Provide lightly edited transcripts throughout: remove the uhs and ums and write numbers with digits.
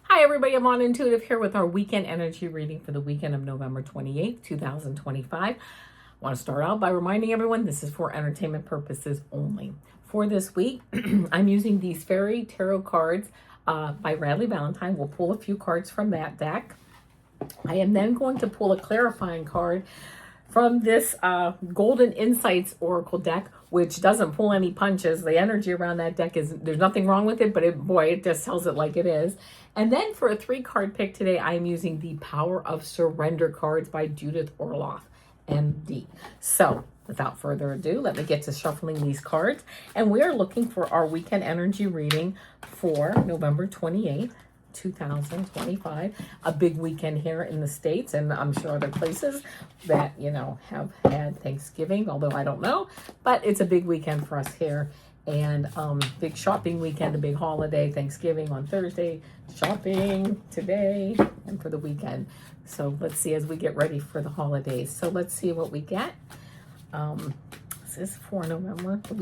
Hi everybody, I'm on Intuitive here with our weekend energy reading for the weekend of November 28th, 2025. I want to start out by reminding everyone this is for entertainment purposes only. For this week, I'm using these fairy tarot cards by Radleigh Valentine. We'll pull a few cards from that deck. I am then going to pull a clarifying card from this Golden Insights Oracle deck, which doesn't pull any punches. The energy around that deck there's nothing wrong with it, but it just tells it like it is. And then for a 3-card pick today, I'm using the Power of Surrender cards by Judith Orloff, MD. So without further ado, let me get to shuffling these cards. And we are looking for our weekend energy reading for November 28th. 2025, a big weekend here in the States, and I'm sure other places that, have had Thanksgiving, although I don't know, but it's a big weekend for us here. And big shopping weekend, a big holiday, Thanksgiving on Thursday, shopping today, and for the weekend. So let's see as we get ready for the holidays. So let's see what we get. This is for November, the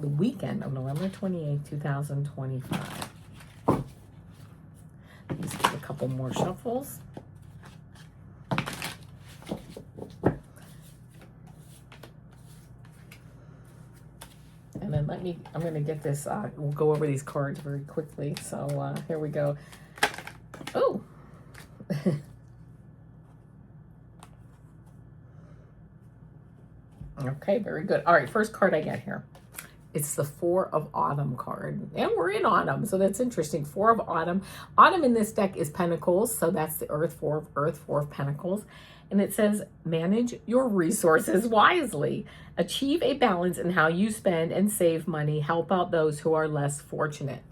weekend of November 28th, 2025. Let's give a couple more shuffles. And then I'm going to get this, we'll go over these cards very quickly. So here we go. Oh. Okay, very good. All right, first card I get here. It's the 4 of Autumn card. And we're in autumn, so that's interesting. 4 of Autumn. Autumn in this deck is Pentacles, so that's the Earth, 4 of Earth, 4 of Pentacles. And it says, manage your resources wisely. Achieve a balance in how you spend and save money. Help out those who are less fortunate.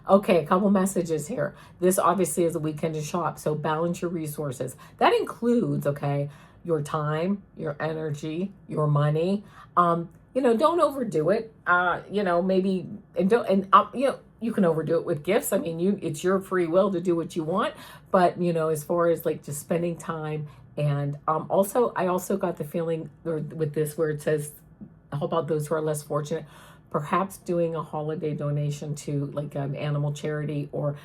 Okay, a couple messages here. This obviously is a weekend to shop, so balance your resources. That includes, okay, your time, your energy, your money. Don't overdo it. Maybe, you can overdo it with gifts. I mean, it's your free will to do what you want. But, as far as like just spending time. And I also got the feeling with this where it says, how about those who are less fortunate? Perhaps doing a holiday donation to like an animal charity or,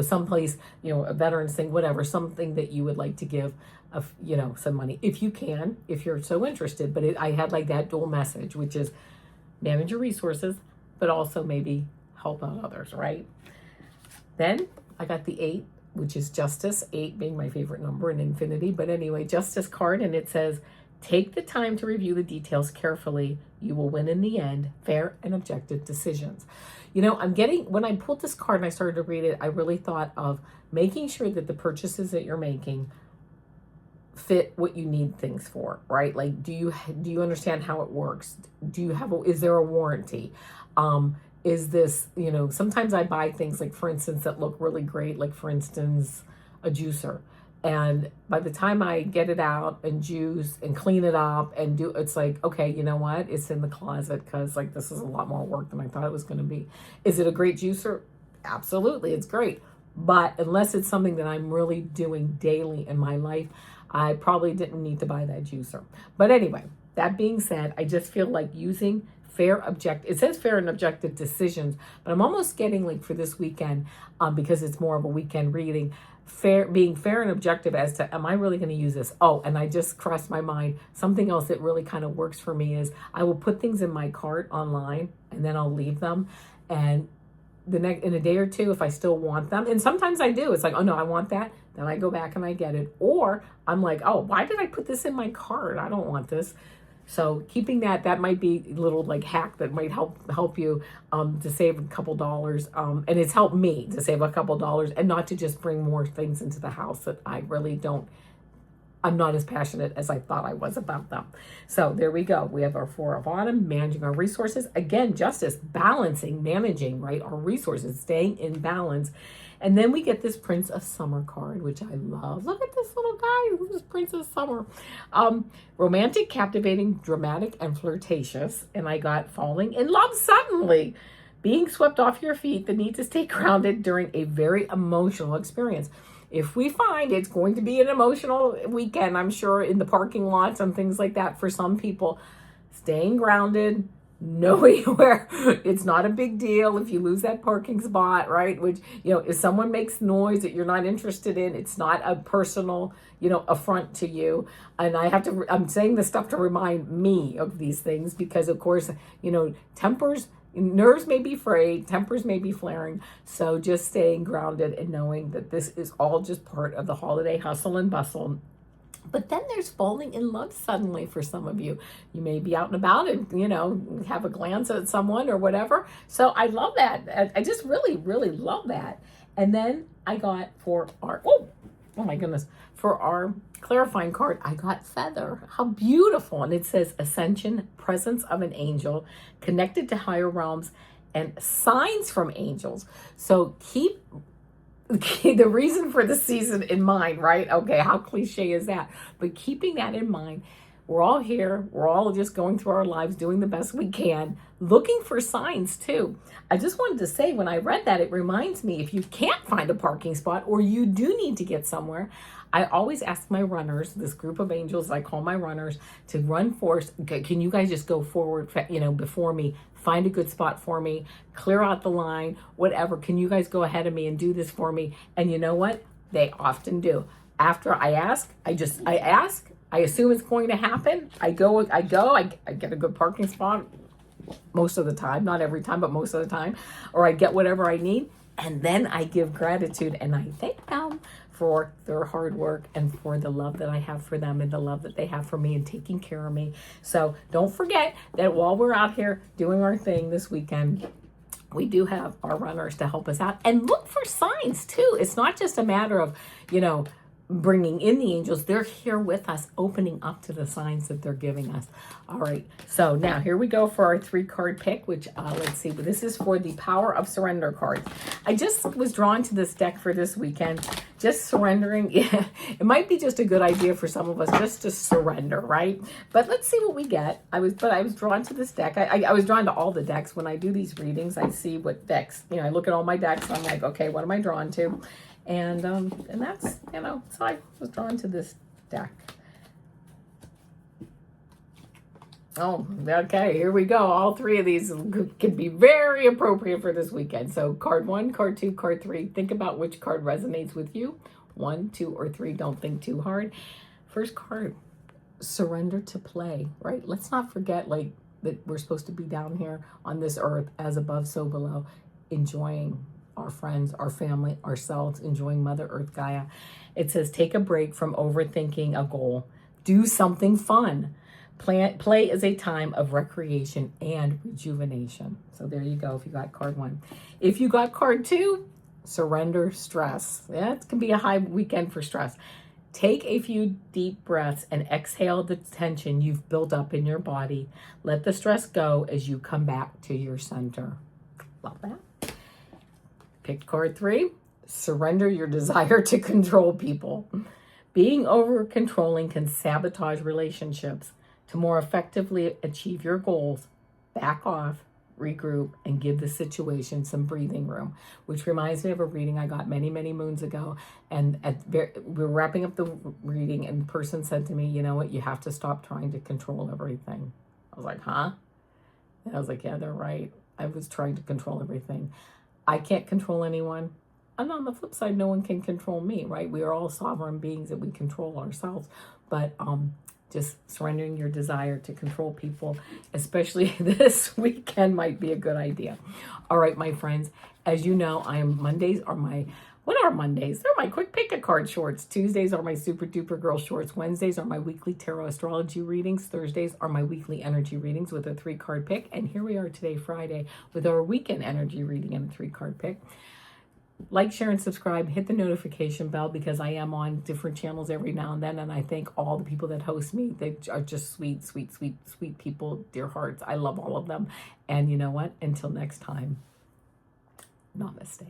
someplace, a veterans thing, whatever, something that you would like to give some money if you can, if you're so interested. But I had like that dual message, which is manage your resources, but also maybe help out others, right? Then I got the 8, which is Justice, 8 being my favorite number in infinity. But anyway, Justice card, and it says, take the time to review the details carefully. You will win in the end. Fair and objective decisions. When I pulled this card and I started to read it, I really thought of making sure that the purchases that you're making fit what you need things for, right? Like, do you understand how it works? Is there a warranty? Is this, sometimes I buy things like, for instance, that look really great, like for instance, a juicer. And by the time I get it out and juice and clean it up and it's like, okay, you know what? It's in the closet because like this is a lot more work than I thought it was going to be. Is it a great juicer? Absolutely, it's great. But unless it's something that I'm really doing daily in my life, I probably didn't need to buy that juicer. But anyway, that being said, I just feel like using it says fair and objective decisions, but I'm almost getting like for this weekend, because it's more of a weekend reading, being fair and objective as to, am I really going to use this? Oh, and I just crossed my mind. Something else that really kind of works for me is I will put things in my cart online and then I'll leave them. And in a day or two, if I still want them, and sometimes I do, it's like, oh no, I want that. Then I go back and I get it. Or I'm like, oh, why did I put this in my cart? I don't want this. So keeping that might be a little like hack that might help you to save a couple dollars. And it's helped me to save a couple dollars and not to just bring more things into the house that I'm not as passionate as I thought I was about them. So there we go. We have our 4 of Autumn, managing our resources. Again, Justice, balancing, managing, right? Our resources, staying in balance. And then we get this Prince of Summer card, which I love. Look at this little guy. Who's Prince of Summer? Romantic, captivating, dramatic, and flirtatious. And I got falling in love suddenly. Being swept off your feet, the need to stay grounded during a very emotional experience. If we find it's going to be an emotional weekend, I'm sure in the parking lots and things like that for some people, staying grounded, knowing where it's not a big deal if you lose that parking spot, right? Which, if someone makes noise that you're not interested in, it's not a personal, affront to you. And I'm saying this stuff to remind me of these things because, of course, nerves may be frayed, tempers may be flaring. So just staying grounded and knowing that this is all just part of the holiday hustle and bustle. But then there's falling in love suddenly for some of you. You may be out and about and, have a glance at someone or whatever. So I love that. I just really, really love that. And then I got for my goodness, for our clarifying card, I got feather. How beautiful. And it says ascension, presence of an angel, connected to higher realms, and signs from angels. So keep the reason for the season in mind, right? Okay, how cliche is that? But keeping that in mind, we're all here. We're all just going through our lives, doing the best we can, looking for signs too. I just wanted to say, when I read that, it reminds me, if you can't find a parking spot or you do need to get somewhere, I always ask my runners, this group of angels I call my runners, to run force. Can you guys just go forward, before me? Find a good spot for me, clear out the line, whatever. Can you guys go ahead of me and do this for me? And you know what? They often do. After I ask, I assume it's going to happen. I get a good parking spot most of the time, not every time, but most of the time, or I get whatever I need. And then I give gratitude and I thank them for their hard work and for the love that I have for them and the love that they have for me and taking care of me. So don't forget that while we're out here doing our thing this weekend, we do have our runners to help us out, and look for signs too. It's not just a matter of, bringing in the angels. They're here with us, opening up to the signs that they're giving us. All right, so now here we go for our 3-card pick, which let's see, this is for the Power of Surrender card. I just was drawn to this deck for this weekend. Just surrendering, it might be just a good idea for some of us just to surrender, right? But let's see what we get. I was drawn to this deck. I was drawn to all the decks. When I do these readings, I see what decks, I look at all my decks and I'm like, okay, what am I drawn to? And that's, so I was drawn to this deck. Oh, okay, here we go. All 3 of these can be very appropriate for this weekend. So card 1, card 2, card 3. Think about which card resonates with you. 1, 2, or 3. Don't think too hard. First card, surrender to play, right? Let's not forget, that we're supposed to be down here on this earth, as above, so below, enjoying our friends, our family, ourselves, enjoying Mother Earth Gaia. It says, take a break from overthinking a goal. Do something fun. Play is a time of recreation and rejuvenation. So there you go if you got card 1. If you got card 2, surrender stress. Yeah, it can be a high weekend for stress. Take a few deep breaths and exhale the tension you've built up in your body. Let the stress go as you come back to your center. Love that. Picked card 3, surrender your desire to control people. Being over-controlling can sabotage relationships. To more effectively achieve your goals, back off, regroup, and give the situation some breathing room. Which reminds me of a reading I got many, many moons ago. And we're wrapping up the reading, and the person said to me, you know what, you have to stop trying to control everything. I was like, huh? And I was like, yeah, they're right. I was trying to control everything. I can't control anyone. And on the flip side, no one can control me, right? We are all sovereign beings that we control ourselves. But just surrendering your desire to control people, especially this weekend, might be a good idea. All right, my friends, as you know, Mondays are what are Mondays? They're my quick pick a card shorts. Tuesdays are my super duper girl shorts. Wednesdays are my weekly tarot astrology readings. Thursdays are my weekly energy readings with a 3-card pick. And here we are today, Friday, with our weekend energy reading and a 3-card pick. Like, share, and subscribe. Hit the notification bell because I am on different channels every now and then. And I thank all the people that host me. They are just sweet, sweet, sweet, sweet people, dear hearts. I love all of them. And you know what? Until next time, namaste.